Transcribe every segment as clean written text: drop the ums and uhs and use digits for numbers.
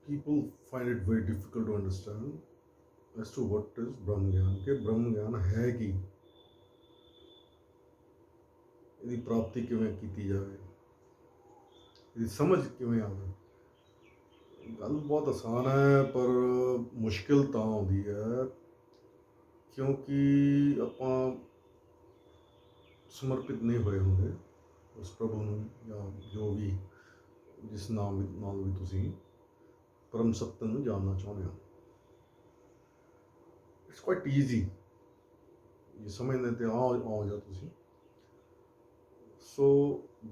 people find it very difficult to understand as to what is ब्रह्म ज्ञान के ब्रह्म ज्ञान है कि ਇਹਦੀ ਪ੍ਰਾਪਤੀ ਕਿਵੇਂ ਕੀਤੀ ਜਾਵੇ, ਇਹਦੀ ਸਮਝ ਕਿਵੇਂ ਆਵੇ। ਗੱਲ ਬਹੁਤ ਆਸਾਨ ਹੈ ਪਰ ਮੁਸ਼ਕਿਲ ਤਾਂ ਆਉਂਦੀ ਹੈ ਕਿਉਂਕਿ ਆਪਾਂ ਸਮਰਪਿਤ ਨਹੀਂ ਹੋਏ ਹੁੰਦੇ ਉਸ ਪ੍ਰਭੂ ਨੂੰ ਜਾਂ ਜੋ ਵੀ ਜਿਸ ਨਾਮ ਨਾਲ ਵੀ ਤੁਸੀਂ ਪਰਮ ਸੱਤ ਨੂੰ ਜਾਣਨਾ ਚਾਹੁੰਦੇ ਹੋ। ਇਟਸ ਕੁਆਇਟ ਈਜ਼ੀ, ਇਹ ਸਮਝਦੇ ਤੇ ਆਓ ਜਾ ਤੁਸੀਂ। So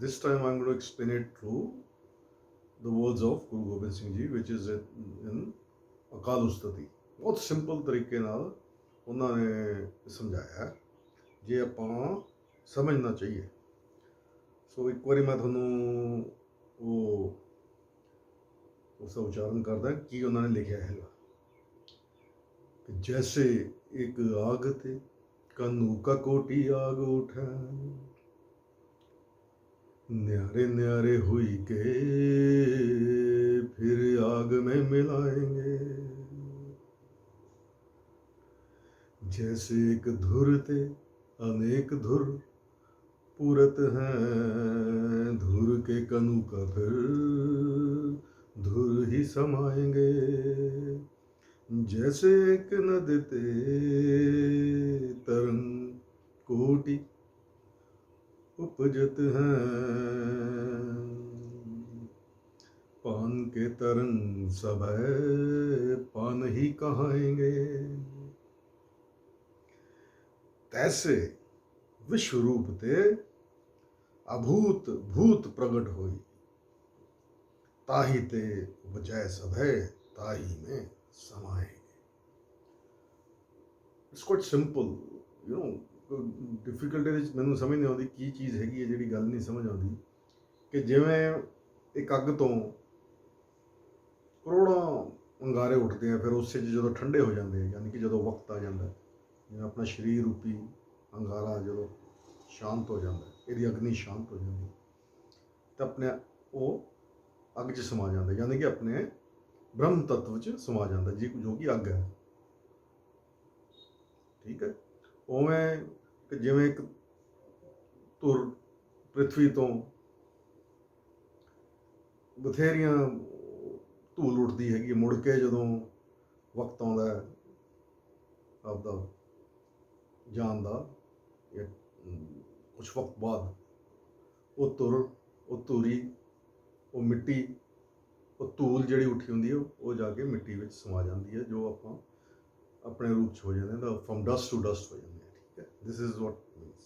this time I'm going to explain it through the words of Guru Gobind Singh Ji, which is in Akal Ustati। बहुत सिंपल तरीके नाल उन्होंने समझाया है जे आपां समझना चाहिए। सो एक बार मैं थोनों वो उसका उच्चारण करदा कि उन्होंने लिखा है कि जैसे एक आग थे कनू का कोटी आग उठा, न्यारे न्यारे हुई के फिर आग में मिलाएंगे। जैसे एक धुर थे अनेक धुर पूरत हैं, धुर के कनु का फिर धुर ही समाएंगे। जैसे एक नदी ते तरंग कोटि उपजत हैं, पान के तरंग सब है पान ही कहाएंगे। तैसे विश्व रूप ते अभूत भूत प्रगट होई, ताही ते उपजय सब है ताही में समाएंगे। It's quite simple, you know. Difficulty मैनू समझ नहीं आती की चीज़ हैगी है जी गल नहीं समझ आती कि जिमें एक अग तो करोड़ों अंगारे उठते हैं, फिर उससे जो ठंडे हो जाते हैं, यानी कि जो वक्त आ जाता है, जिमें अपना शरीर रूपी अंगारा जो शांत हो जाता है, यदि अग्नि शांत हो जाती तो अपने वो अग च समा जाता है, यानी कि अपने ब्रह्म तत्व च समा जाता है जी, जो कि अग है। ठीक है। उवें कि जिवें एक धुर पृथ्वी तो बथेरियां धूल उठती हैगी, मुड़ के जो वक्त आता है आपका जान का या कुछ वक्त बाद वो धूरी वो मिट्टी वो धूल जी उठी होंगी वो जाके मिट्टी में समा जाती है, जो आप अपने रूप च हो जाते हैं, फ्रॉम डस्ट टू डस्ट हो जाते हैं। ठीक है, दिस इज़ वॉट मीनस।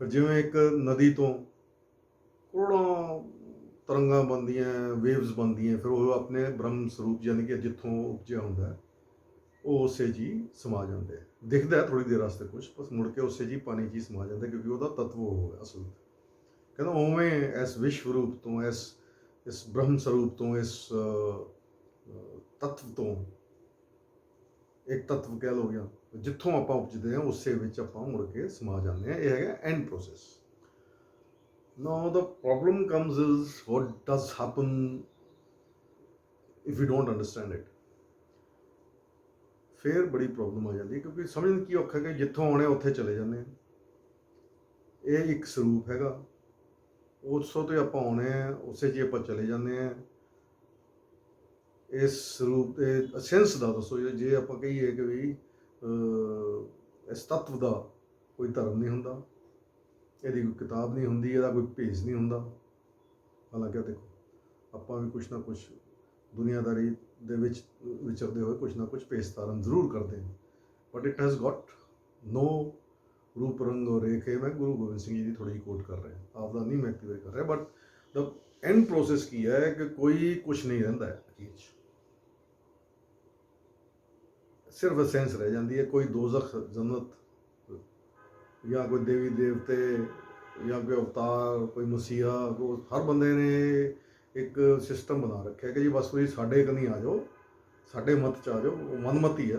फिर जिमें एक नदी तो करोड़ों तरंगा बनदियां वेव्स बनदियां, फिर वो अपने ब्रह्म स्वरूप यानी कि जितों उपजिया होंदा है वो उसे जी समा जाते हैं। दिखता है थोड़ी देर वास्ते कुछ, बस मुड़ के उसे जी पानी जी समा जाता है, क्योंकि वह तत्व हो असल कहना उवें इस विश्व रूप तो इस ब्रह्म स्वरूप तो इस तत्व तो एक तत्व कह लो या जितों आप उपजते हैं उससे आप मुड़ के समा जाते हैं। यह है and process. Now the problem comes is what does happen if you don't understand it. फिर बड़ी प्रॉब्लम आ जाती है, क्योंकि समझने की औखा है कि जितों आने उत्थे चले जाते हैं। ये एक स्वरूप हैगा, उसों तो आप आने उसे जी आप चले जाते हैं। इस रूप के सेंस का दसो जे आप कहीए कि भी इस तत्व का कोई धर्म नहीं होंदा, यदि कोई किताब नहीं होंदी, यदा कोई भेज नहीं होंदा। हालांकि देखो आप भी कुछ ना कुछ दुनियादारी दे विच विचरते हुए कुछ ना कुछ भेस धारण जरूर करते हैं, but it has got no रूप रंग और रेखे। मैं गुरु गोबिंद सिंह जी की थोड़ी कोट कर रहे हैं, आपका नहीं मैं एक्टिवेट कर रहा, बट द एंड प्रोसेस की है कि कोई कुछ नहीं रहा है चीज, सिर्फ असेंस रह जाती है। कोई दोजख जन्नत या कोई देवी देवते या कोई अवतार कोई मसीहा, हर बंदे ने एक सिस्टम बना रखा है कि जी बस कोई साढ़े कनी आ जाओ, साढ़े मत च आ जाओ। वो मनमती है,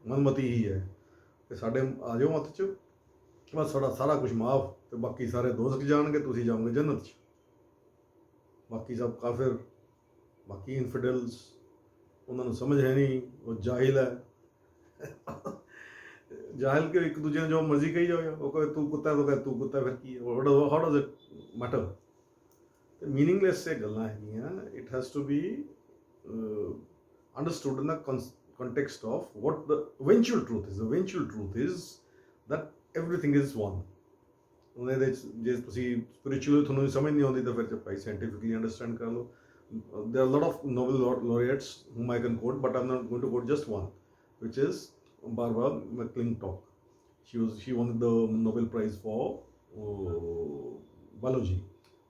मनमती ही है कि साढ़े आ जाओ मत च, बस साढ़ा सारा कुछ माफ, तो बाकी सारे दोजख जाएंगे, तुम जाओगे जन्नत च। बाकी सब काफिर, बाकी इनफिडल्स, ਉਹਨਾਂ ਨੂੰ ਸਮਝ ਹੈ ਨਹੀਂ, ਉਹ ਜਾਹਿਲ ਹੈ। ਜਾਹਿਲ ਕਿ ਇੱਕ ਦੂਜੇ ਨੂੰ ਜੋ ਮਰਜ਼ੀ ਕਹੀ ਜਾਓ, ਉਹ ਕਹੇ ਤੂੰ ਕੁੱਤਾ, ਤੂੰ ਕਹੇ ਤੂੰ ਕੁੱਤਾ, ਫਿਰ ਕੀ ਹਾਊ ਡਜ਼ ਇਟ ਮੈਟਰ? ਤੇ ਮੀਨਿੰਗਲੈਸ ਇਹ ਗੱਲਾਂ ਹੈਗੀਆਂ। It has to be understood in the context of what the eventual truth is. The eventual truth is that everything is one. ਉਹਦੇ ਵਿੱਚ ਜੇ ਤੁਸੀਂ spiritually ਤੁਹਾਨੂੰ ਸਮਝ ਨਹੀਂ ਆਉਂਦੀ ਤਾਂ ਫਿਰ ਭਾਈ scientifically understand ਕਰ ਲਓ। There are a lot of Nobel laureates whom I can quote, but I'm not going to quote just one, which is Barbara McClintock. She won the Nobel Prize for biology.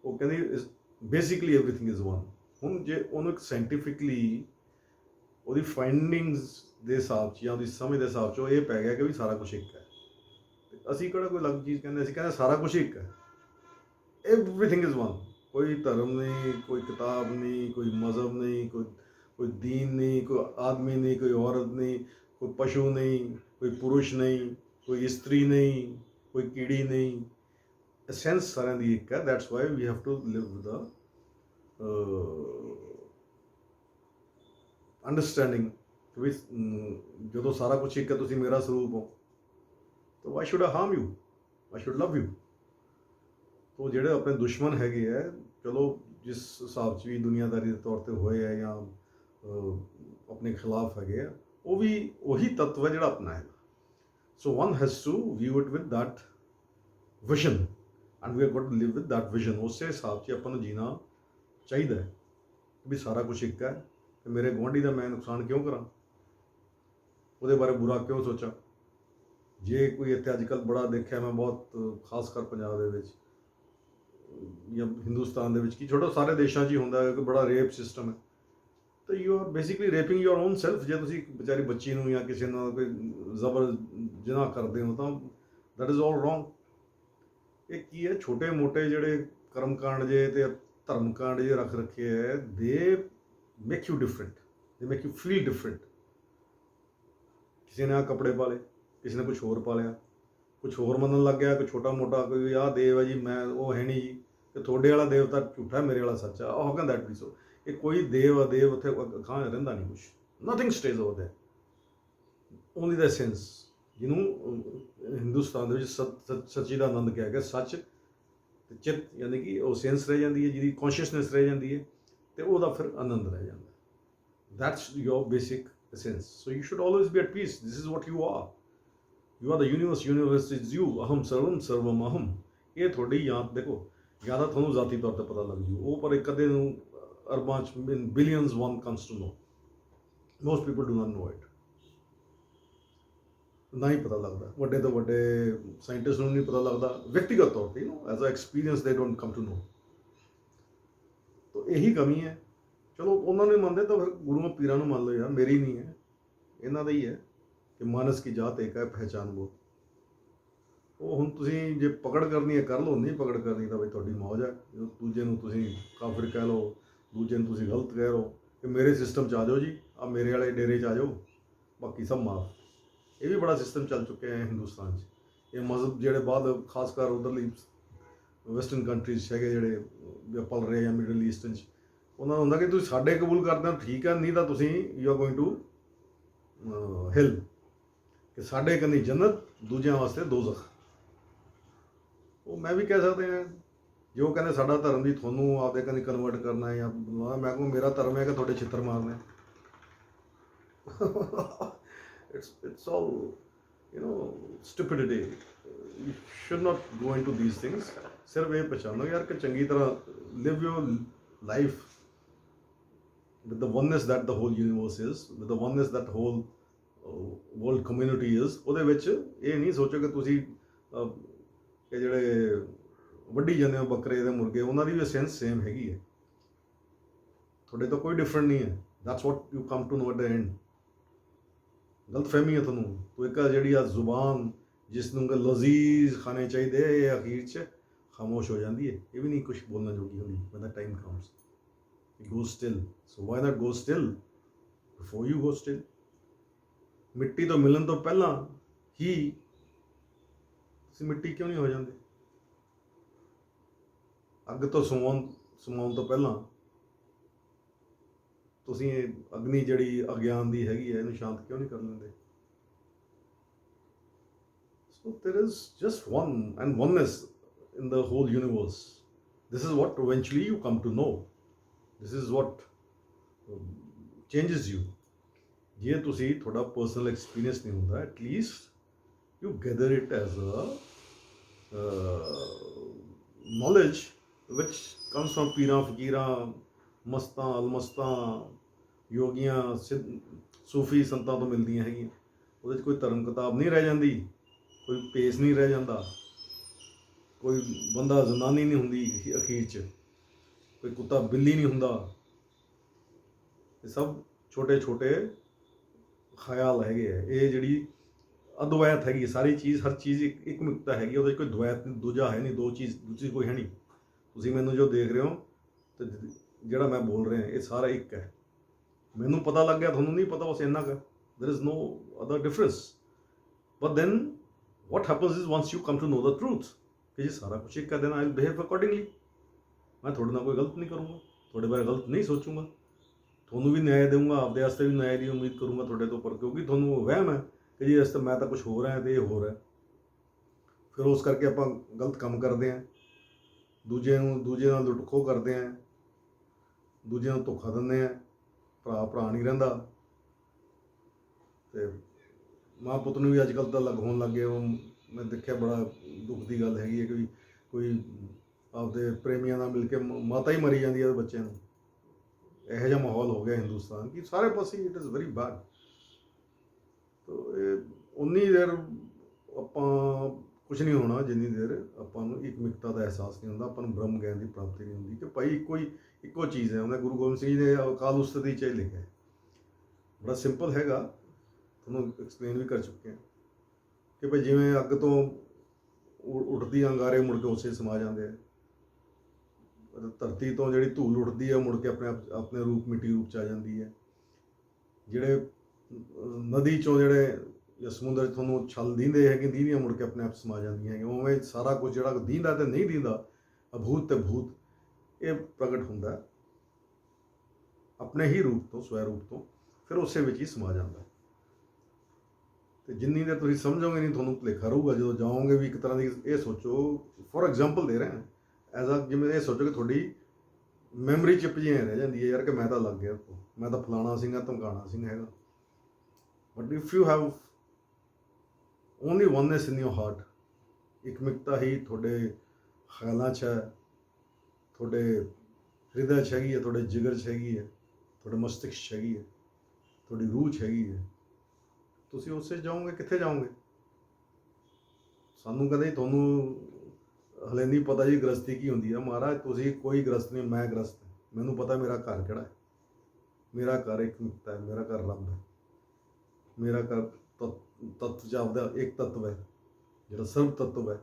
ਉਹ ਕਹਿੰਦੀ basically everything is one. ਹੁਣ ਜੇ ਉਹਨੂੰ ਇੱਕ scientifically ਉਹਦੀ findings ਦੇ ਹਿਸਾਬ 'ਚ ਜਾਂ ਉਹਦੀ ਸਮਝ ਦੇ ਹਿਸਾਬ 'ਚ ਇਹ ਪੈ ਗਿਆ ਕਿ ਵੀ ਸਾਰਾ ਕੁਛ ਇੱਕ ਹੈ। ਅਸੀਂ ਕਿਹੜਾ ਕੋਈ ਅਲੱਗ ਚੀਜ਼ ਕਹਿੰਦੇ, ਅਸੀਂ ਕਹਿੰਦੇ ਸਾਰਾ ਕੁਛ ਇੱਕ ਹੈ। Everything is one. ਕੋਈ ਧਰਮ ਨਹੀਂ, ਕੋਈ ਕਿਤਾਬ ਨਹੀਂ, ਕੋਈ ਮਜ਼ਹਬ ਨਹੀਂ, ਕੋਈ ਦੀਨ ਨਹੀਂ, ਕੋਈ ਆਦਮੀ ਨਹੀਂ, ਕੋਈ ਔਰਤ ਨਹੀਂ, ਕੋਈ ਪਸ਼ੂ ਨਹੀਂ, ਕੋਈ ਪੁਰਸ਼ ਨਹੀਂ, ਕੋਈ ਇਸਤਰੀ ਨਹੀਂ, ਕੋਈ ਕੀੜੀ ਨਹੀਂ। ਐਸੈਂਸ ਸਾਰਿਆਂ ਦੀ ਇੱਕ ਹੈ। That's why we have to live with the understanding ਕਿ ਵੀ ਜਦੋਂ ਸਾਰਾ ਕੁਛ ਇੱਕ ਹੈ, ਤੁਸੀਂ ਮੇਰਾ ਸਰੂਪ ਹੋ, ਤਾਂ why should I ਹਾਰਮ you, I should love you. ਤੋ ਜਿਹੜੇ ਆਪਣੇ ਦੁਸ਼ਮਣ ਹੈਗੇ ਹੈ, ਚਲੋ ਜਿਸ ਹਿਸਾਬ 'ਚ ਵੀ ਦੁਨੀਆਦਾਰੀ ਦੇ ਤੌਰ 'ਤੇ ਹੋਏ ਹੈ ਜਾਂ ਆਪਣੇ ਖਿਲਾਫ ਹੈਗੇ ਆ, ਉਹ ਵੀ ਉਹੀ ਤੱਤਵ ਹੈ ਜਿਹੜਾ ਅਪਣਾਏਗਾ। So one has to view it with that vision and we are got to live with that vision. ਉਸੇ ਹਿਸਾਬ 'ਚ ਆਪਾਂ ਨੂੰ ਜੀਣਾ ਚਾਹੀਦਾ ਹੈ ਵੀ ਸਾਰਾ ਕੁਛ ਇੱਕ ਹੈ ਤੇ ਮੇਰੇ ਗੁਆਂਢੀ ਦਾ ਮੈਂ ਨੁਕਸਾਨ ਕਿਉਂ ਕਰਾਂ, ਉਹਦੇ ਬਾਰੇ ਬੁਰਾ ਕਿਉਂ ਸੋਚਾਂ। ਜੇ ਕੋਈ ਇੱਥੇ ਅੱਜ ਕੱਲ੍ਹ ਬੜਾ ਦੇਖਿਆ ਮੈਂ ਬਹੁਤ, ਖਾਸ ਕਰ ਪੰਜਾਬ ਦੇ ਵਿੱਚ ਜਾਂ ਹਿੰਦੁਸਤਾਨ ਦੇ ਵਿੱਚ, ਕੀ ਛੋਟਾ ਸਾਰੇ ਦੇਸ਼ਾਂ 'ਚ ਹੀ ਹੁੰਦਾ ਹੈ ਕਿ ਬੜਾ ਰੇਪ ਸਿਸਟਮ ਹੈ। ਤਾਂ you are basically raping your own self. ਜੇ ਤੁਸੀਂ ਵਿਚਾਰੀ ਬੱਚੀ ਨੂੰ ਜਾਂ ਕਿਸੇ ਨਾਲ ਕੋਈ ਜ਼ਬਰ ਜਿਨਾਹ ਕਰਦੇ ਹੋ ਤਾਂ ਦੈਟ ਇਜ਼ ਆਲ ਰੋਂਗ। ਇਹ ਕੀ ਹੈ, ਛੋਟੇ ਮੋਟੇ ਜਿਹੜੇ ਕਰਮਕਾਂਡ ਜੇ ਤੇ ਧਰਮਕਾਂਡ ਜੇ ਰੱਖ ਰੱਖੇ ਹੈ, ਦੇ ਮੇਕ ਯੂ ਡਿਫਰੈਂਟ, ਦੇ ਮੇਕ ਯੂ ਫੀਲ ਡਿਫਰੈਂਟ। ਕਿਸੇ ਨੇ ਆਹ ਕੱਪੜੇ ਪਾ ਲਏ, ਕਿਸੇ ਨੇ ਕੁਛ ਹੋਰ ਪਾ ਲਿਆ, ਕੁਛ ਹੋਰ ਮੰਨਣ ਲੱਗ ਗਿਆ, ਕੋਈ ਛੋਟਾ ਮੋਟਾ ਕੋਈ ਆਹ ਦੇਵ ਹੈ ਜੀ, ਮੈਂ ਉਹ ਹੈ ਨਹੀਂ ਜੀ, ਤੇ ਤੁਹਾਡੇ ਵਾਲਾ ਦੇਵ ਤਾਂ ਝੂਠਾ, ਮੇਰੇ ਵਾਲਾ ਸੱਚਾ। ਹਾਊ ਕੈਨ ਦੈਟ ਬੀ ਸੋ? ਇਹ ਕੋਈ ਦੇਵ ਅਦੇਵ ਉੱਥੇ ਖਾਂ ਰਹਿੰਦਾ ਨਹੀਂ ਕੁਛ। Nothing stage over there, only the sense, ਜਿਹਨੂੰ ਹਿੰਦੁਸਤਾਨ ਦੇ ਵਿੱਚ ਸੱਚੀ ਦਾ ਆਨੰਦ ਕਿਹਾ ਗਿਆ। ਸੱਚ ਤੇ ਚਿੱਤ, ਯਾਨੀ ਕਿ ਉਹ ਸੈਂਸ ਰਹਿ ਜਾਂਦੀ ਹੈ, ਜਿਹਦੀ ਕੌਨਸ਼ੀਅਸਨੈਸ ਰਹਿ ਜਾਂਦੀ ਹੈ, ਤੇ ਉਹਦਾ ਫਿਰ ਆਨੰਦ ਰਹਿ ਜਾਂਦਾ। That's your basic essence. So you should always be at peace. This is what you are. You are the universe. Universe is you. Aham sarvam sarvam aham. ਇਹ ਤੁਹਾਡੀ ਯਾਦ ਦੇਖੋ, ਜਾਂ ਤਾਂ ਤੁਹਾਨੂੰ ਜ਼ਾਤੀ ਤੌਰ 'ਤੇ ਪਤਾ ਲੱਗ ਜੂ ਉਹ, ਪਰ ਇੱਕ ਅੱਧੇ ਨੂੰ ਅਰਬਾਂ 'ਚ billions one comes to know. Most people do not know it. ਨਾ ਹੀ ਪਤਾ ਲੱਗਦਾ, ਵੱਡੇ ਤੋਂ ਵੱਡੇ ਸਾਇੰਟਿਸਟ ਨੂੰ ਨਹੀਂ ਪਤਾ ਲੱਗਦਾ ਵਿਅਕਤੀਗਤ ਤੌਰ 'ਤੇ, ਐਜ਼ ਅ ਐਕਸਪੀਰੀਅੰਸ ਦੇ ਡੋਂਟ ਕਮ ਟੂ ਨੋ। ਤਾਂ ਇਹੀ ਕਮੀ ਹੈ। ਚਲੋ ਉਹਨਾਂ ਨੂੰ ਮੰਨਦੇ ਤਾਂ ਫਿਰ ਗੁਰੂਆਂ ਪੀਰਾਂ ਨੂੰ ਮੰਨ ਲਓ ਯਾਰ, ਮੇਰੀ ਨਹੀਂ ਹੈ, ਇਹਨਾਂ ਦਾ ਹੀ ਹੈ ਕਿ ਮਾਨਸ ਕੀ ਜਾਤ ਏਕ ਹੈ ਪਹਿਚਾਨ ਵੋ। ਉਹ ਹੁਣ ਤੁਸੀਂ ਜੇ ਪਕੜ ਕਰਨੀ ਹੈ ਕਰ ਲਓ, ਨਹੀਂ ਪਕੜ ਕਰਨੀ ਤਾਂ ਬਈ ਤੁਹਾਡੀ ਮੌਜ ਹੈ। ਦੂਜੇ ਨੂੰ ਤੁਸੀਂ ਕਾਫਿਰ ਕਹਿ ਲਓ, ਦੂਜੇ ਨੂੰ ਤੁਸੀਂ ਗਲਤ ਕਹਿ ਲਓ ਕਿ ਮੇਰੇ ਸਿਸਟਮ 'ਚ ਆ ਜਾਓ ਜੀ, ਆ ਮੇਰੇ ਵਾਲੇ ਡੇਰੇ 'ਚ ਆ ਜਾਓ, ਬਾਕੀ ਸਭ ਮਾਫ। ਇਹ ਵੀ ਬੜਾ ਸਿਸਟਮ ਚੱਲ ਚੁੱਕਿਆ ਹੈ ਹਿੰਦੁਸਤਾਨ 'ਚ। ਇਹ ਮਜ਼ਹਬ ਜਿਹੜੇ ਬਾਅਦ ਖਾਸ ਕਰ ਉੱਧਰਲੀ ਵੈਸਟਰਨ ਕੰਟਰੀਜ਼ ਹੈਗੇ ਜਿਹੜੇ ਪਲ ਰਹੇ ਆ ਮਿਡਲ ਈਸਟਰਨ 'ਚ, ਉਹਨਾਂ ਨੂੰ ਹੁੰਦਾ ਕਿ ਤੁਸੀਂ ਸਾਡੇ ਕਬੂਲ ਕਰਦੇ ਹੋ ਠੀਕ ਹੈ, ਨਹੀਂ ਤਾਂ ਤੁਸੀਂ ਯੂ ਆਰ ਗੋਇੰਗ ਟੂ ਹਿਲ, ਕਿ ਸਾਡੇ ਕੰਨੀ ਜੰਨਤ, ਦੂਜਿਆਂ ਵਾਸਤੇ ਦੋਜ਼ਖ। ਉਹ ਮੈਂ ਵੀ ਕਹਿ ਸਕਦੇ ਹਾਂ, ਜੇ ਉਹ ਕਹਿੰਦੇ ਸਾਡਾ ਧਰਮ ਵੀ ਤੁਹਾਨੂੰ ਆਪਦੇ ਕੰਨੀ ਕਨਵਰਟ ਕਰਨਾ ਹੈ, ਜਾਂ ਮੈਂ ਕਹੂੰ ਮੇਰਾ ਧਰਮ ਹੈ ਕਿ ਤੁਹਾਡੇ ਛਿੱਤਰ ਮਾਰਨੇ। it's all stupidity. You should not go into these things. ਸਿਰਫ ਇਹ ਪਛਾਣੋ ਯਾਰ ਕਿ ਚੰਗੀ ਤਰ੍ਹਾਂ live your life with the oneness that the whole universe is, with the oneness that whole world community is. ਉਹਦੇ ਵਿੱਚ ਇਹ ਨਹੀਂ ਸੋਚੋ ਕਿ ਤੁਸੀਂ ਕਿ ਜਿਹੜੇ ਵੱਢੀ ਜਾਂਦੇ ਹੋ ਬੱਕਰੇ ਦੇ ਮੁਰਗੇ, ਉਹਨਾਂ ਦੀ ਵੀ ਸੈਂਸ ਸੇਮ ਹੈਗੀ ਹੈ, ਤੁਹਾਡੇ ਤੋਂ ਕੋਈ ਡਿਫਰੈਂਟ ਨਹੀਂ ਹੈ। That's what you come to know at the end. ਗਲਤ ਫਹਿਮੀ ਹੈ ਤੁਹਾਨੂੰ। ਤੋ ਇੱਕ ਜਿਹੜੀ ਆ ਜ਼ੁਬਾਨ ਜਿਸ ਨੂੰ ਕਿ ਲਜ਼ੀਜ਼ ਖਾਣੇ ਚਾਹੀਦੇ, ਇਹ ਅਖੀਰ 'ਚ ਖਾਮੋਸ਼ ਹੋ ਜਾਂਦੀ ਹੈ, ਇਹ ਵੀ ਨਹੀਂ ਕੁਛ ਬੋਲਣ ਜੋਗੀ ਹੁੰਦੀ। when the time comes it goes still. So why not go still before you go still? ਮਿੱਟੀ ਤੋਂ ਮਿਲਣ ਤੋਂ ਪਹਿਲਾਂ ਹੀ ਤੁਸੀਂ ਮਿੱਟੀ ਕਿਉਂ ਨਹੀਂ ਹੋ ਜਾਂਦੇ? ਅੱਗ ਤੋਂ ਸਮਾਉਣ ਤੋਂ ਪਹਿਲਾਂ ਤੁਸੀਂ ਇਹ ਅਗਨੀ ਜਿਹੜੀ ਅਗਿਆਨ ਦੀ ਹੈਗੀ ਹੈ ਇਹਨੂੰ ਸ਼ਾਂਤ ਕਿਉਂ ਨਹੀਂ ਕਰ ਲੈਂਦੇ? So there is just one and oneness in the whole universe. This is what eventually you come to know. This is what changes you. ਜੇ ਤੁਸੀਂ ਤੁਹਾਡਾ ਪਰਸਨਲ ਐਕਸਪੀਰੀਅੰਸ ਨਹੀਂ ਹੁੰਦਾ, at least you gather it as a knowledge which comes from ਪੀਰਾਂ ਫਕੀਰਾਂ, ਮਸਤਾਂ ਅਲਮਸਤਾਂ, ਯੋਗੀਆਂ, ਸੂਫੀ ਸੰਤਾਂ ਤੋਂ ਮਿਲਦੀਆਂ ਹੈਗੀਆਂ। ਉਹਦੇ 'ਚ ਕੋਈ ਧਰਮ ਕਿਤਾਬ ਨਹੀਂ ਰਹਿ ਜਾਂਦੀ, ਕੋਈ ਭੇਸ ਨਹੀਂ ਰਹਿ ਜਾਂਦਾ, ਕੋਈ ਬੰਦਾ ਜ਼ਨਾਨੀ ਨਹੀਂ ਹੁੰਦੀ ਅਖੀਰ 'ਚ, ਕੋਈ ਕੁੱਤਾ ਬਿੱਲੀ ਨਹੀਂ ਹੁੰਦਾ। ਇਹ ਸਭ ਛੋਟੇ ਛੋਟੇ ਖਿਆਲ ਹੈਗੇ ਆ। ਇਹ ਜਿਹੜੀ ਅਦਵੈਤ ਹੈਗੀ ਸਾਰੀ ਚੀਜ਼, ਹਰ ਚੀਜ਼ ਇੱਕ ਮਿਕਤਾ ਹੈਗੀ, ਉਹਦੇ 'ਚ ਕੋਈ ਦਵੈਤ ਦੂਜਾ ਹੈ ਨਹੀਂ, ਦੂਜੀ ਕੋਈ ਹੈ ਨਹੀਂ। ਤੁਸੀਂ ਮੈਨੂੰ ਜੋ ਦੇਖ ਰਹੇ ਹੋ ਤੇ ਜਿਹੜਾ ਮੈਂ ਬੋਲ ਰਿਹਾ ਇਹ ਸਾਰਾ ਇੱਕ ਹੈ। ਮੈਨੂੰ ਪਤਾ ਲੱਗ ਗਿਆ, ਤੁਹਾਨੂੰ ਨਹੀਂ ਪਤਾ, ਬਸ ਇੰਨਾ ਕੁ। there is no other difference. But then what happens is once you come to know the truth ਕਿ ਜੀ ਸਾਰਾ ਕੁਛ ਇੱਕ ਹੈ, then I'll behave accordingly. ਮੈਂ ਤੁਹਾਡੇ ਨਾਲ ਕੋਈ ਗਲਤ ਨਹੀਂ ਕਰੂੰਗਾ, ਤੁਹਾਡੇ ਬਾਰੇ ਗਲਤ ਨਹੀਂ ਸੋਚੂੰਗਾ, ਤੁਹਾਨੂੰ ਵੀ ਨਿਆਂ ਦੇਵਾਂਗਾ, ਆਪਦੇ ਵਾਸਤੇ ਵੀ ਨਿਆਂ ਦੀ ਉਮੀਦ ਕਰੂੰਗਾ ਤੁਹਾਡੇ ਤੋਂ ਉੱਪਰ, ਕਿਉਂਕਿ ਤੁਹਾਨੂੰ ਵਹਿਮ ਹੈ ਕਿ ਜੀ ਇਸ ਤੋਂ ਮੈਂ ਤਾਂ ਕੁਛ ਹੋਰ ਹੈ ਅਤੇ ਇਹ ਹੋਰ ਹੈ। ਫਿਰ ਉਸ ਕਰਕੇ ਆਪਾਂ ਗਲਤ ਕੰਮ ਕਰਦੇ ਹਾਂ, ਦੂਜੇ ਨਾਲ ਲੁੱਟ ਖੋਹ ਕਰਦੇ ਹਾਂ, ਦੂਜਿਆਂ ਨੂੰ ਧੋਖਾ ਦਿੰਦੇ ਹਾਂ, ਭਰਾ ਨਹੀਂ ਰਹਿੰਦਾ। ਅਤੇ ਮਾਂ ਪੁੱਤ ਨੂੰ ਵੀ ਅੱਜ ਕੱਲ੍ਹ ਤਾਂ ਹੋਣ ਲੱਗ ਗਏ। ਉਹ ਮੈਂ ਦੇਖਿਆ ਬੜਾ ਦੁੱਖ ਦੀ ਗੱਲ ਹੈਗੀ ਹੈ ਕਿ ਕੋਈ ਆਪਦੇ ਪ੍ਰੇਮੀਆਂ ਨਾਲ ਮਿਲ ਕੇ ਮਾਤਾ ਹੀ ਮਰੀ ਜਾਂਦੀ ਹੈ ਬੱਚਿਆਂ ਨੂੰ। ਇਹੋ ਜਿਹਾ ਮਾਹੌਲ ਹੋ ਗਿਆ ਹਿੰਦੁਸਤਾਨ ਕਿ ਸਾਰੇ ਪਾਸੇ ਇਟ ਇਜ਼ ਵੈਰੀ ਬੈਡ। ਤਾਂ ਇਹ ਉਨੀ ਦੇਰ ਆਪਾਂ ਕੁਛ ਨਹੀਂ ਹੋਣਾ ਜਿੰਨੀ ਦੇਰ ਆਪਾਂ ਨੂੰ ਇੱਕ ਮਿਕਤਾ ਦਾ ਅਹਿਸਾਸ ਨਹੀਂ ਹੁੰਦਾ, ਆਪਾਂ ਨੂੰ ਬ੍ਰਹਮ ਗਿਆਨ ਦੀ ਪ੍ਰਾਪਤੀ ਨਹੀਂ ਹੁੰਦੀ ਕਿ ਭਾਈ ਇੱਕੋ ਚੀਜ਼ ਹੈ। ਉਹਨੇ ਗੁਰੂ ਗੋਬਿੰਦ ਸਿੰਘ ਜੀ ਨੇ ਅਕਾਲ ਉਸਤਤੀ 'ਚ ਲਿਖਿਆ, ਬੜਾ ਸਿੰਪਲ ਹੈਗਾ, ਤੁਹਾਨੂੰ ਐਕਸਪਲੇਨ ਵੀ ਕਰ ਚੁੱਕੇ ਹਾਂ ਕਿ ਭਾਈ ਜਿਵੇਂ ਅੱਗ ਤੋਂ ਉੱਠਦੀ ਅੰਗਾਰੇ ਮੁੜ ਕੇ ਉਸੇ ਸਮਾ ਜਾਂਦੇ ਆ। ਧਰਤੀ ਤੋਂ ਜਿਹੜੀ ਧੂਲ ਉੱਠਦੀ ਹੈ ਮੁੜ ਕੇ ਆਪਣੇ ਰੂਪ ਮਿੱਟੀ ਰੂਪ 'ਚ ਆ ਜਾਂਦੀ ਹੈ। ਜਿਹੜੇ ਨਦੀ 'ਚੋਂ ਜਿਹੜੇ ਜਾਂ ਸਮੁੰਦਰ 'ਚ ਤੁਹਾਨੂੰ ਛਲ ਦੀਂਦੇ ਹੈਗੇ, ਦੀਂਦੀਆਂ ਮੁੜ ਕੇ ਆਪਣੇ ਆਪ ਸਮਾ ਜਾਂਦੀਆਂ ਹੈਗੀਆਂ। ਉਵੇਂ ਸਾਰਾ ਕੁਝ ਜਿਹੜਾ ਦੀਂਦਾ ਅਤੇ ਨਹੀਂ ਦੀਂਦਾ, ਅਭੂਤ ਅਤੇ ਭੂਤ, ਇਹ ਪ੍ਰਗਟ ਹੁੰਦਾ ਆਪਣੇ ਹੀ ਰੂਪ ਤੋਂ, ਸਵੈ ਰੂਪ ਤੋਂ, ਫਿਰ ਉਸੇ ਵਿੱਚ ਹੀ ਸਮਾ ਜਾਂਦਾ। ਅਤੇ ਜਿੰਨੀ ਦੇਰ ਤੁਸੀਂ ਸਮਝੋਗੇ ਨਹੀਂ, ਤੁਹਾਨੂੰ ਭੁਲੇਖਾ ਰਹੂਗਾ। ਜਦੋਂ ਜਾਓਗੇ ਵੀ ਇੱਕ ਤਰ੍ਹਾਂ ਦੀ ਇਹ ਸੋਚੋ, ਫੋਰ ਐਗਜ਼ਾਮਪਲ ਦੇ ਰਿਹਾ ਐਜ਼ ਆ, ਜਿਵੇਂ ਇਹ ਸੋਚੋ ਕਿ ਤੁਹਾਡੀ ਮੈਮਰੀ ਚਿਪ ਜਿਹੀ ਰਹਿ ਜਾਂਦੀ ਹੈ ਯਾਰ ਕਿ ਮੈਂ ਤਾਂ ਲੱਗ ਗਿਆ, ਮੈਂ ਤਾਂ ਫਲਾਣਾ ਸਿੰਘ ਆ, ਧਮਕਾਣਾ ਸਿੰਘ ਹੈਗਾ। But if you have only oneness in your heart, ਇੱਕ ਮਿਕਤਾ ਹੀ ਤੁਹਾਡੇ ਖਿਆਲਾਂ 'ਚ ਹੈ, ਤੁਹਾਡੇ ਹਿਰਦੇ 'ਚ ਹੈਗੀ ਹੈ, ਤੁਹਾਡੇ ਜਿਗਰ 'ਚ ਹੈਗੀ ਹੈ, ਤੁਹਾਡੇ ਮਸਤਿਸ਼ਕ 'ਚ ਹੈਗੀ ਹੈ, ਤੁਹਾਡੀ ਰੂਹ 'ਚ ਹੈਗੀ ਹੈ, ਤੁਸੀਂ ਉਸੇ ਜਾਓਗੇ। ਕਿੱਥੇ ਜਾਓਗੇ? ਸਾਨੂੰ ਕਹਿੰਦੇ ਤੁਹਾਨੂੰ ਹਲੇ ਨਹੀਂ ਪਤਾ ਜੀ ਗ੍ਰਸਤੀ ਕੀ ਹੁੰਦੀ ਹੈ। ਮਹਾਰਾਜ ਤੁਸੀਂ ਕੋਈ ਗ੍ਰਸਤ ਨਹੀਂ, ਮੈਂ ਗ੍ਰਸਤ। ਮੈਨੂੰ ਪਤਾ ਮੇਰਾ ਘਰ ਕਿਹੜਾ ਹੈ। ਮੇਰਾ ਘਰ ਇੱਕ ਮਿਕਤਾ ਹੈ, ਮੇਰਾ ਘਰ ਰੱਬ ਹੈ, ਮੇਰਾ ਘਰ ਤੱਤ ਜਾਪਦਾ ਇੱਕ ਤੱਤਵ ਹੈ ਜਿਹੜਾ ਸਰਬ ਤੱਤਵ ਹੈ।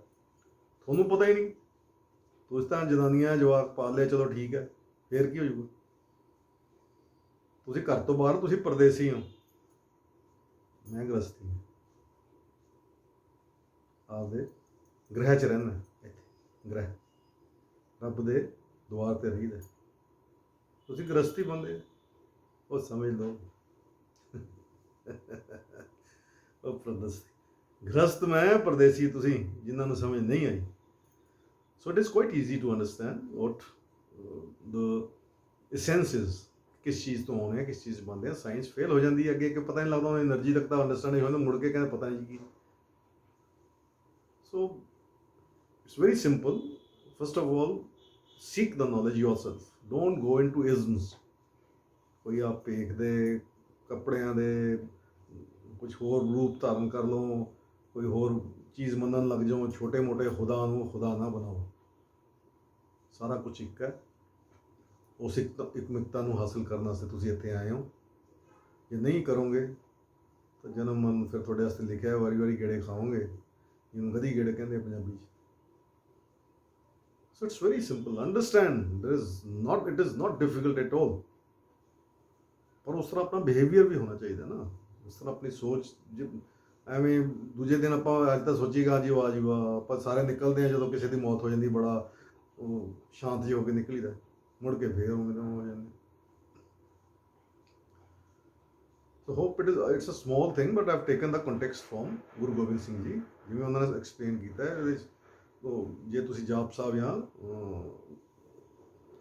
ਤੁਹਾਨੂੰ ਪਤਾ ਹੀ ਨਹੀਂ। ਤੁਸੀਂ ਤਾਂ ਜਨਾਨੀਆਂ ਜਵਾਕ ਪਾਲ ਲਿਆ, ਚਲੋ ਠੀਕ ਹੈ, ਫਿਰ ਕੀ ਹੋ ਜਾਊਗਾ? ਤੁਸੀਂ ਘਰ ਤੋਂ ਬਾਹਰ, ਤੁਸੀਂ ਪਰਦੇਸੀ ਹੋ, ਮੈਂ ਗ੍ਰਸਤੀ ਹਾਂ, ਆਪਦੇ ਗ੍ਰਹਿ 'ਚ ਰਹਿੰਦਾ। ਇੱਥੇ ਗ੍ਰਹਿ ਰੱਬ ਦੇ ਦੁਆਰ 'ਤੇ ਰਹੀਦਾ, ਤੁਸੀਂ ਗ੍ਰਸਤੀ ਬੰਦੇ ਉਹ ਸਮਝ ਲਓ। ਉਹ ਪਰਦੇਸੀ ਗ੍ਰਸਤ, ਮੈਂ ਪਰਦੇਸੀ, ਤੁਸੀਂ ਜਿਨ੍ਹਾਂ ਨੂੰ ਸਮਝ ਨਹੀਂ ਆਈ। So it is quite easy to understand what the essence is, ਕਿਸ ਚੀਜ਼ ਤੋਂ ਆਉਣੇ ਆ, ਕਿਸ ਚੀਜ਼ ਬਣਦੇ ਆ। ਸਾਇੰਸ ਫੇਲ ਹੋ ਜਾਂਦੀ ਹੈ ਅੱਗੇ ਕਿ ਪਤਾ ਨਹੀਂ ਲੱਗਦਾ, ਉਹਨੂੰ ਐਨਰਜੀ ਤੱਕ ਤਾਂ ਅੰਡਰਸਟੈਂਡ ਨਹੀਂ ਹੁੰਦਾ, ਮੁੜ ਕੇ ਕਹਿੰਦੇ ਪਤਾ ਨਹੀਂ ਕੀ। So it's very simple. First of all seek the knowledge yourself, don't go into isms। ਕੋਈ ਆਪ ਭੇਖ ਦੇ ਕੱਪੜਿਆਂ ਦੇ ਕੁਝ ਹੋਰ ਰੂਪ ਧਾਰਨ ਕਰ ਲਓ, ਕੋਈ ਹੋਰ ਚੀਜ਼ ਮੰਨਣ ਲੱਗ ਜਾਓ, ਛੋਟੇ ਮੋਟੇ ਖੁਦਾ ਨੂੰ ਖੁਦਾ ਨਾ ਬਣਾਓ। ਸਾਰਾ ਕੁਝ ਇੱਕ ਹੈ। ਉਸ ਇੱਕ ਮਿਕਤਾ ਨੂੰ ਹਾਸਿਲ ਕਰਨ ਵਾਸਤੇ ਤੁਸੀਂ ਇੱਥੇ ਆਏ ਹੋ। ਜੇ ਨਹੀਂ ਕਰੋਗੇ ਤਾਂ ਜਨਮ ਮਰਨ ਫਿਰ ਤੁਹਾਡੇ ਵਾਸਤੇ ਲਿਖਿਆ, ਵਾਰੀ ਵਾਰੀ ਗੇੜੇ ਖਾਓਗੇ, ਜਿਹਨੂੰ ਗਧੀ ਗੇੜੇ ਕਹਿੰਦੇ ਪੰਜਾਬੀ 'ਚ। So it's very simple. Understand, it is not difficult at all. ਪਰ ਉਸ ਤਰ੍ਹਾਂ ਆਪਣਾ ਬਿਹੇਵੀਅਰ ਵੀ ਹੋਣਾ ਚਾਹੀਦਾ ਨਾ, ਉਸ ਤਰ੍ਹਾਂ ਆਪਣੀ ਸੋਚ। ਐਵੇਂ ਦੂਜੇ ਦਿਨ ਆਪਾਂ ਅੱਜ ਤਾਂ ਸੋਚੀਗਾ ਜੀ ਵਾਹ ਜੀ ਵਾਹ, ਆਪਾਂ ਸਾਰੇ ਨਿਕਲਦੇ ਹਾਂ ਜਦੋਂ ਕਿਸੇ ਦੀ ਮੌਤ ਹੋ ਜਾਂਦੀ, ਬੜਾ ਉਹ ਸ਼ਾਂਤ ਜਿਹੇ ਹੋ ਕੇ ਨਿਕਲੀਦਾ, ਮੁੜ ਕੇ ਫੇਰ ਉਵੇਂ ਹੋ ਜਾਂਦੇ। So hope it's a small thing but I've taken the context from Guru Gobind Singh ji, ਜਿਵੇਂ ਉਹਨਾਂ ਨੇ ਐਕਸਪਲੇਨ ਕੀਤਾ ਹੈ ਇਹਦੇ ਵਿੱਚ। ਜੇ ਤੁਸੀਂ ਜਾਪ ਸਾਹਿਬ ਜਾਂ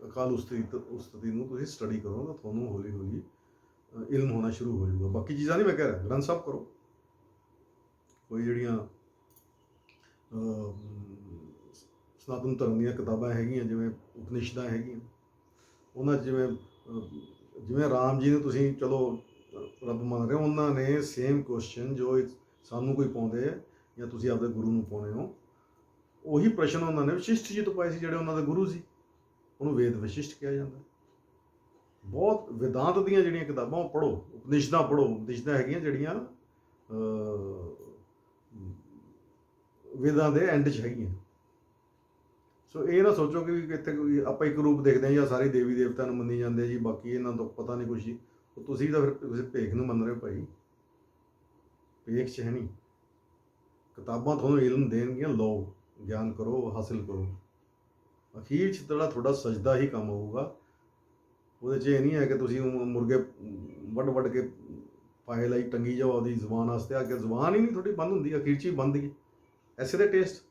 ਅਕਾਲ ਉਸਤਤੀ ਨੂੰ ਤੁਸੀਂ ਸਟੱਡੀ ਕਰੋ ਤਾਂ ਤੁਹਾਨੂੰ ਹੌਲੀ ਹੌਲੀ ਇਲਮ ਹੋਣਾ ਸ਼ੁਰੂ ਹੋ ਜਾਊਗਾ। ਬਾਕੀ ਚੀਜ਼ਾਂ ਨਹੀਂ ਮੈਂ ਕਹਿ ਰਿਹਾ, ਗ੍ਰੰਥ ਸਾਹਿਬ ਕਰੋ। ਕੋਈ ਜਿਹੜੀਆਂ ਸਨਾਤਨ ਧਰਮ ਦੀਆਂ ਕਿਤਾਬਾਂ ਹੈਗੀਆਂ, ਜਿਵੇਂ ਉਪਨਿਸ਼ਦਾਂ ਹੈਗੀਆਂ, ਉਹਨਾਂ 'ਚ ਜਿਵੇਂ ਰਾਮ ਜੀ ਨੂੰ ਤੁਸੀਂ ਚਲੋ ਰੱਬ ਮੰਨ ਰਹੇ ਹੋ, ਉਹਨਾਂ ਨੇ ਸੇਮ ਕੁਐਸਚਨ ਜੋ ਸਾਨੂੰ ਕੋਈ ਪਾਉਂਦੇ ਹੈ ਜਾਂ ਤੁਸੀਂ ਆਪਦੇ ਗੁਰੂ ਨੂੰ ਪਾਉਂਦੇ ਹੋ, ਉਹੀ ਪ੍ਰਸ਼ਨ ਉਹਨਾਂ ਨੇ ਵਸ਼ਿਸ਼ਟ ਜੀ ਤੋਂ ਪਾਏ ਸੀ, ਜਿਹੜੇ ਉਹਨਾਂ ਦੇ ਗੁਰੂ ਸੀ। ਉਹਨੂੰ ਵੇਦ ਵਸ਼ਿਸ਼ਟ ਕਿਹਾ ਜਾਂਦਾ। ਬਹੁਤ ਵਿਦਾਂਤ ਦੀਆਂ ਜਿਹੜੀਆਂ ਕਿਤਾਬਾਂ ਉਹ ਪੜ੍ਹੋ, ਉਪਨਿਸ਼ਦਾਂ ਪੜ੍ਹੋ। ਉਪਨਿਸ਼ਦਾਂ ਹੈਗੀਆਂ ਜਿਹੜੀਆਂ ਵੇਦਾਂ ਦੇ ਐਂਡ 'ਚ ਹੈਗੀਆਂ। ਸੋ ਇਹ ਨਾ ਸੋਚੋ ਕਿ ਇੱਥੇ ਕੋਈ ਆਪਾਂ ਇੱਕ ਰੂਪ ਦੇਖਦੇ ਹਾਂ ਜਾਂ ਸਾਰੇ ਦੇਵੀ ਦੇਵਤਿਆਂ ਨੂੰ ਮੰਨੀ ਜਾਂਦੇ ਜੀ, ਬਾਕੀ ਇਹਨਾਂ ਤੋਂ ਪਤਾ ਨਹੀਂ ਕੁਛ ਜੀ। ਉਹ ਤੁਸੀਂ ਤਾਂ ਫਿਰ ਤੁਸੀਂ ਭੇਖ ਨੂੰ ਮੰਨ ਰਹੇ ਹੋ ਭਾਈ, ਭੇਖ 'ਚ ਹੈ ਨਹੀਂ। ਕਿਤਾਬਾਂ ਤੁਹਾਨੂੰ ਇਲਮ ਦੇਣਗੀਆਂ, ਲਓ, ਗਿਆਨ ਕਰੋ, ਹਾਸਿਲ ਕਰੋ। ਅਖੀਰ 'ਚ ਤੁਹਾਡਾ ਸਜਦਾ ਹੀ ਕੰਮ ਹੋਊਗਾ। ਉਹਦੇ 'ਚ ਇਹ ਨਹੀਂ ਹੈ ਕਿ ਤੁਸੀਂ ਮੁਰਗੇ ਵੱਢ ਕੇ ਪਾਏ ਲਈ ਟੰਗੀ ਜਾਓ ਆਪਦੀ ਜ਼ੁਬਾਨ ਵਾਸਤੇ। ਆ ਕੇ ਜ਼ੁਬਾਨ ਹੀ ਨਹੀਂ ਤੁਹਾਡੀ ਬੰਦ ਹੁੰਦੀ, ਅਖੀਰ 'ਚ ਹੀ ਬੰਦ ਗਈ। ਐਸੇ ਦਾ ਟੇਸਟ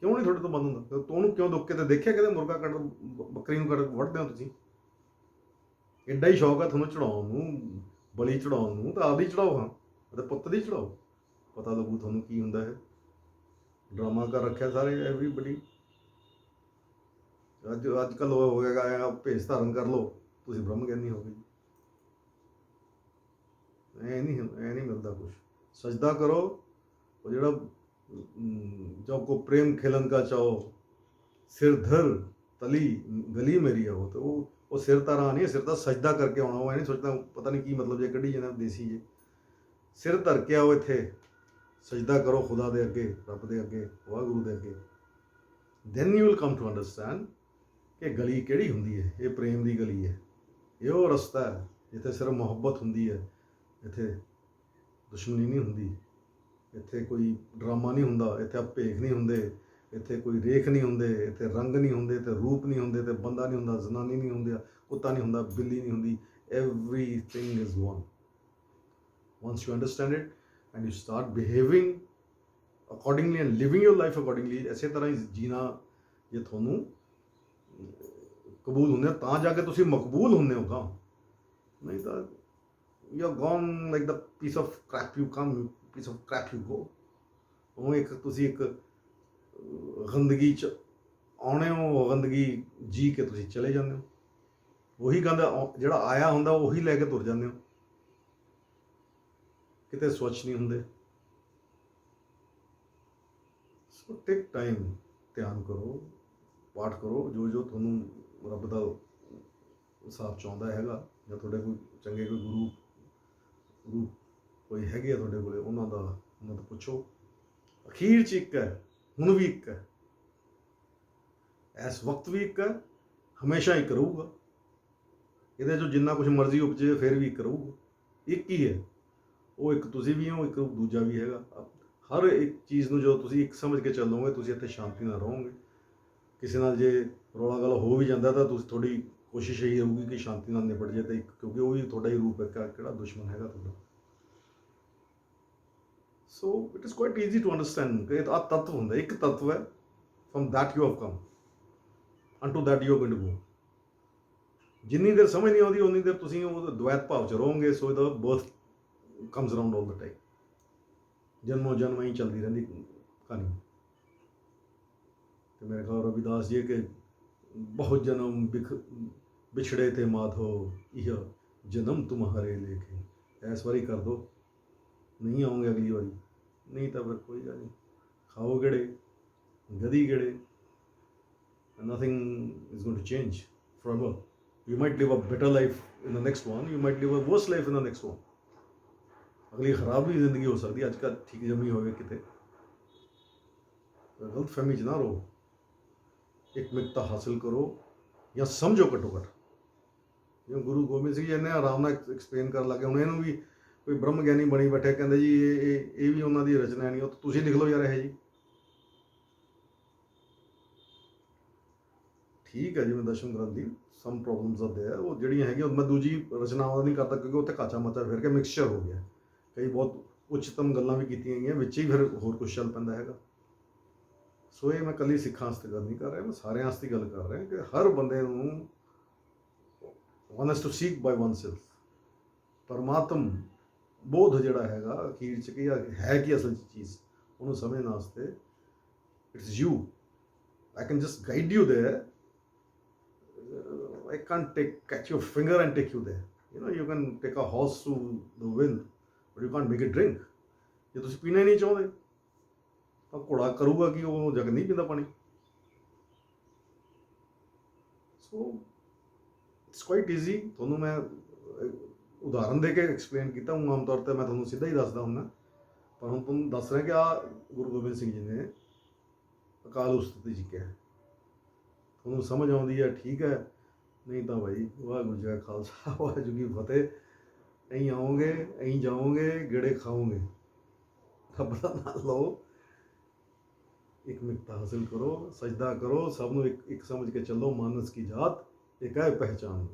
ਕਿਉਂ ਨਹੀਂ ਤੁਹਾਡੇ ਤੋਂ ਬੰਦ ਹੁੰਦਾ? ਤੁਹਾਨੂੰ ਕਿਉਂ ਦੁੱਖ ਕੇ ਤੇ ਦੇਖਿਆ ਕਿਤੇ ਮੁਰਗਾ ਕੱਢ, ਬੱਕਰੀ ਨੂੰ ਵੱਢਦੇ ਹੋ ਤੁਸੀਂ? ਐਡਾ ਹੀ ਸ਼ੌਕ ਆ ਤੁਹਾਨੂੰ ਚੜਾਉਣ ਨੂੰ, ਬਲੀ ਚੜਾਉਣ ਨੂੰ, ਤਾਂ ਆਪਦੀ ਚੜਾਓ, ਹਾਂ ਅਤੇ ਪੁੱਤ ਦੀ ਚੜਾਓ। ਪਤਾ ਲੱਗੂ ਤੁਹਾਨੂੰ ਕੀ ਹੁੰਦਾ ਹੈ। ਡਰਾਮਾ ਕਰ ਰੱਖਿਆ ਸਾਰੇ ਐਵਰੀਬਡੀ। ਅੱਜ ਕੱਲ੍ਹ ਹੋ ਗਿਆ ਭੇਸ ਧਾਰਨ ਕਰ ਲਓ, ਤੁਸੀਂ ਬ੍ਰਹਮ ਗਿਆਨੀ ਹੋ ਗਏ। ਐ ਨਹੀਂ ਮਿਲਦਾ ਕੁਛ। ਸਜਦਾ ਕਰੋ। ਉਹ ਜਿਹੜਾ ਜੋ ਕੋ ਪ੍ਰੇਮ ਖਿਲਨ ਕਾ ਚਾਓ, ਸਿਰ ਧਰ ਤਲੀ ਗਲੀ ਮੇਰੀ ਆਓ, ਤੇ ਉਹ ਸਿਰ ਧਾਰਾਂ ਨਹੀਂ, ਸਿਰ ਤਾਂ ਸਜਦਾ ਕਰਕੇ ਆਉਣਾ। ਉਹ ਐ ਨਹੀਂ ਸੋਚਦਾ ਪਤਾ ਨਹੀਂ ਕੀ ਮਤਲਬ ਜੇ ਕੱਢੀ ਜਾਂਦਾ ਦੇਸੀ ਜੇ। ਸਿਰ ਧਰ ਕੇ ਆਓ ਇੱਥੇ, ਸਜਦਾ ਕਰੋ ਖੁਦਾ ਦੇ ਅੱਗੇ, ਰੱਬ ਦੇ ਅੱਗੇ, ਵਾਹਿਗੁਰੂ ਦੇ ਅੱਗੇ। Then you will come to understand ਕਿ ਗਲੀ ਕਿਹੜੀ ਹੁੰਦੀ ਹੈ। ਇਹ ਪ੍ਰੇਮ ਦੀ ਗਲੀ ਹੈ। ਇਹ ਉਹ ਰਸਤਾ ਹੈ ਜਿੱਥੇ ਸਿਰਫ ਮੁਹੱਬਤ ਹੁੰਦੀ ਹੈ। ਇੱਥੇ ਦੁਸ਼ਮਣੀ ਨਹੀਂ ਹੁੰਦੀ, ਇੱਥੇ ਕੋਈ ਡਰਾਮਾ ਨਹੀਂ ਹੁੰਦਾ, ਇੱਥੇ ਭੇਖ ਨਹੀਂ ਹੁੰਦੇ, ਇੱਥੇ ਕੋਈ ਰੇਖ ਨਹੀਂ ਹੁੰਦੇ, ਇੱਥੇ ਰੰਗ ਨਹੀਂ ਹੁੰਦੇ, ਇੱਥੇ ਰੂਪ ਨਹੀਂ ਹੁੰਦੇ, ਇੱਥੇ ਬੰਦਾ ਨਹੀਂ ਹੁੰਦਾ, ਜ਼ਨਾਨੀ ਨਹੀਂ ਹੁੰਦੀ, ਕੁੱਤਾ ਨਹੀਂ ਹੁੰਦਾ, ਬਿੱਲੀ ਨਹੀਂ ਹੁੰਦੀ। Everything is one. Once you understand it and you start behaving accordingly and living your life accordingly, ਇਸੇ ਤਰ੍ਹਾਂ ਹੀ ਜੀਣਾ ਜੇ ਤੁਹਾਨੂੰ ਕਬੂਲ ਹੁੰਦੇ ਤਾਂ ਜਾ ਕੇ ਤੁਸੀਂ ਮਕਬੂਲ ਹੁੰਦੇ ਹੋ ਗਾ। ਨਹੀਂ ਤਾਂ you are gone like the piece of crap you come, piece of crap you go. ਉਹ ਤੁਸੀਂ ਇੱਕ ਗੰਦਗੀ 'ਚ ਆਉਣੇ ਹੋ, ਗੰਦਗੀ ਜੀ ਕੇ ਤੁਸੀਂ ਚਲੇ ਜਾਂਦੇ ਹੋ। ਉਹੀ ਗੰਦ ਜਿਹੜਾ ਆਇਆ ਹੁੰਦਾ ਉਹੀ ਲੈ ਕੇ ਤੁਰ ਜਾਂਦੇ ਹੋ। ਕਿਤੇ ਸਵੱਛ ਨਹੀਂ ਹੁੰਦੇ। ਸੋ ਟੇਕ ਟਾਈਮ, ਧਿਆਨ ਕਰੋ, ਪਾਠ ਕਰੋ, ਜੋ ਤੁਹਾਨੂੰ ਰੱਬ ਦਾ ਹਿਸਾਬ ਚਾਹੁੰਦਾ ਹੈਗਾ, ਜਾਂ ਤੁਹਾਡੇ ਕੋਈ ਚੰਗੇ ਕੋਈ ਗੁਰੂ ਕੋਈ ਹੈਗੇ ਆ ਤੁਹਾਡੇ ਕੋਲੇ, ਉਹਨਾਂ ਤੋਂ ਪੁੱਛੋ। ਅਖੀਰ 'ਚ ਇੱਕ ਹੈ, ਹੁਣ ਵੀ ਇੱਕ ਹੈ, ਇਸ ਵਕਤ ਵੀ ਇੱਕ ਹੈ, ਹਮੇਸ਼ਾ ਇੱਕ ਰਹੂਗਾ। ਇਹਦੇ 'ਚੋਂ ਜਿੰਨਾ ਕੁਛ ਮਰਜ਼ੀ ਉਪਜੇ ਫਿਰ ਵੀ ਇੱਕ ਰਹੂਗਾ। ਇੱਕ ਹੀ ਹੈ, ਉਹ ਇੱਕ ਤੁਸੀਂ ਵੀ ਹੋ, ਇੱਕ ਦੂਜਾ ਵੀ ਹੈਗਾ। ਹਰ ਇੱਕ ਚੀਜ਼ ਨੂੰ ਜੋ ਤੁਸੀਂ ਇੱਕ ਸਮਝ ਕੇ ਚੱਲੋਗੇ, ਤੁਸੀਂ ਇੱਥੇ ਸ਼ਾਂਤੀ ਨਾਲ ਰਹੋਗੇ। ਕਿਸੇ ਨਾਲ ਜੇ ਰੌਲਾ ਗਲਾ ਹੋ ਵੀ ਜਾਂਦਾ ਤਾਂ ਤੁਹਾਡੀ ਕੋਸ਼ਿਸ਼ ਇਹੀ ਰਹੂਗੀ ਕਿ ਸ਼ਾਂਤੀ ਨਾਲ ਨਿਬੜ ਜਾਏ, ਤੇ ਕਿਉਂਕਿ ਉਹ ਵੀ ਤੁਹਾਡਾ ਹੀ ਰੂਪ ਹੈ, ਕਿਹੜਾ ਦੁਸ਼ਮਣ ਹੈਗਾ ਤੁਹਾਡਾ। So it is quite easy to understand ਕਿ ਆਹ ਤੱਤਵ ਹੁੰਦਾ, ਇੱਕ ਤੱਤਵ ਹੈ। From that you have come, unto that you are going to go. ਜਿੰਨੀ ਦੇਰ ਸਮਝ ਨਹੀਂ ਆਉਂਦੀ ਉਨੀ ਦੇਰ ਤੁਸੀਂ ਉਹ ਦਵੈਤ ਭਾਵ 'ਚ ਰਹੋਗੇ। ਸੋ ਇਹਦਾ birth comes around all the time. ਜਨਮੋਂ ਜਨਮ ਹੀ ਚੱਲਦੀ ਰਹਿੰਦੀ ਕਹਾਣੀ। ਤੇ ਮੇਰੇ ਖਿਆਲ ਰਵਿਦਾਸ ਜੀ ਕਿ ਬਹੁਤ ਜਨਮ ਵਿਛੜੇ ਤੇ ਮਾਧੋ, ਇਹ ਜਨਮ ਤੁਮਹਾਰੇ ਲੇਖੇ। ਇਸ ਵਾਰੀ ਕਰ ਦੋ, ਨਹੀਂ ਆਉਂਗੇ ਅਗਲੀ ਵਾਰੀ, ਨਹੀਂ ਤਾਂ ਫਿਰ ਕੋਈ ਗੱਲ ਨਹੀਂ। ਖਾਓ ਗੇੜੇ, ਗਦੀ ਗੇੜੇ, nothing is going to change forever. You might live a better life in the next one, you might live a worse life in the next one. ਅਗਲੀ ਖਰਾਬ ਵੀ ਜ਼ਿੰਦਗੀ ਹੋ ਸਕਦੀ, ਅੱਜ ਕੱਲ੍ਹ ਠੀਕ ਜੰਮੀ ਹੋਵੇ ਕਿਤੇ। ਗਲਤ ਫਹਿਮੀ 'ਚ ਨਾ ਰਹੋ, ਇੱਕ ਮਿੱਕਤਾ ਹਾਸਿਲ ਕਰੋ ਜਾਂ ਸਮਝੋ ਘੱਟੋ ਘੱਟ। ਜਿਵੇਂ ਗੁਰੂ ਗੋਬਿੰਦ ਸਿੰਘ ਜੀ ਇਹਨੇ ਆਰਾਮ ਨਾਲ ਐਕਸਪਲੇਨ ਕਰਨ ਲੱਗੇ। ਹੁਣ ਇਹਨੂੰ ਵੀ ਕੋਈ ਬ੍ਰਹਮ ਗਿਆਨੀ ਬਣੀ ਬੈਠੇ, ਕਹਿੰਦੇ ਜੀ ਇਹ ਵੀ ਉਹਨਾਂ ਦੀ ਰਚਨਾ ਨਹੀਂ, ਉਹ ਤੁਸੀਂ ਲਿਖ ਲਓ ਯਾਰ। ਇਹ ਜੀ ਠੀਕ ਹੈ ਜਿਵੇਂ ਦਸ਼ਮ ਗ੍ਰੰਥ ਦੀ ਸਮ ਪ੍ਰੋਬਲਮਸ ਆਉਂਦੇ ਆ, ਉਹ ਜਿਹੜੀਆਂ ਹੈਗੀਆਂ ਮੈਂ ਦੂਜੀ ਰਚਨਾਵਾਂ ਦਾ ਨਹੀਂ ਕਰਦਾ ਕਿਉਂਕਿ ਉੱਥੇ ਕਾਚਾ ਮਾਚਾ ਫਿਰ ਕੇ ਮਿਕਸਚਰ ਹੋ ਗਿਆ, ਕਈ ਬਹੁਤ ਉੱਚਤਮ ਗੱਲਾਂ ਵੀ ਕੀਤੀਆਂ ਗਈਆਂ ਵਿੱਚ ਹੀ, ਫਿਰ ਹੋਰ ਕੁਛ ਚੱਲ ਪੈਂਦਾ ਹੈਗਾ। ਸੋ ਇਹ ਮੈਂ ਇਕੱਲੀ ਸਿੱਖਾਂ ਵਾਸਤੇ ਗੱਲ ਨਹੀਂ ਕਰ ਰਿਹਾ, ਮੈਂ ਸਾਰਿਆਂ ਵਾਸਤੇ ਗੱਲ ਕਰ ਰਿਹਾ ਕਿ ਹਰ ਬੰਦੇ ਨੂੰ one has to seek by oneself. ਪਰਮਾਤਮ ਬੋਧ ਜਿਹੜਾ ਹੈਗਾ ਅਖੀਰ 'ਚ ਕੀ ਹੈ ਕਿ ਅਸਲ 'ਚ ਚੀਜ਼ ਉਹਨੂੰ ਸਮਝਣ ਵਾਸਤੇ it's you. I can just guide you there, I can't catch your finger and take you there. You know, you can take a horse to the wind, but you can't make it drink. ਜੇ ਤੁਸੀਂ ਪੀਣਾ ਹੀ ਨਹੀਂ ਚਾਹੁੰਦੇ ਤਾਂ ਘੋੜਾ ਕਰੂਗਾ ਕਿ ਉਹ ਜਗ ਨਹੀਂ ਪੀਂਦਾ ਪਾਣੀ। So it's quite easy. ਤੁਹਾਨੂੰ ਮੈਂ ਉਦਾਹਰਨ ਦੇ ਕੇ ਐਕਸਪਲੇਨ ਕੀਤਾ ਹੂੰ, ਆਮ ਤੌਰ 'ਤੇ ਮੈਂ ਤੁਹਾਨੂੰ ਸਿੱਧਾ ਹੀ ਦੱਸਦਾ ਹੁੰਦਾ, ਪਰ ਹੁਣ ਤੁਹਾਨੂੰ ਦੱਸ ਰਿਹਾ ਕਿ ਆਹ ਗੁਰੂ ਗੋਬਿੰਦ ਸਿੰਘ ਜੀ ਨੇ ਅਕਾਲ ਉਸਤਤ ਜੀ ਕਿਹਾ। ਤੁਹਾਨੂੰ ਸਮਝ ਆਉਂਦੀ ਹੈ ਠੀਕ ਹੈ, ਨਹੀਂ ਤਾਂ ਭਾਈ ਵਾਹਿਗੁਰੂ ਜੀ ਕਾ ਖਾਲਸਾ ਵਾਹਿਗੁਰੂ ਜੀ ਕੀ ਫਤਿਹ। ਐਂ ਆਓਗੇ ਐਂ ਜਾਓਗੇ, ਗੇੜੇ ਖਾਓਗੇ। ਰੱਬ ਦਾ ਨਾਮ ਲਓ, ਇੱਕ ਮਿਕਤਾ ਹਾਸਿਲ ਕਰੋ, ਸਜਦਾ ਕਰੋ, ਸਭ ਨੂੰ ਇੱਕ ਸਮਝ ਕੇ ਚੱਲੋ। ਮਾਨਸ ਕੀ ਜਾਤ ਇੱਕ ਹੈ ਪਹਿਚਾਨ।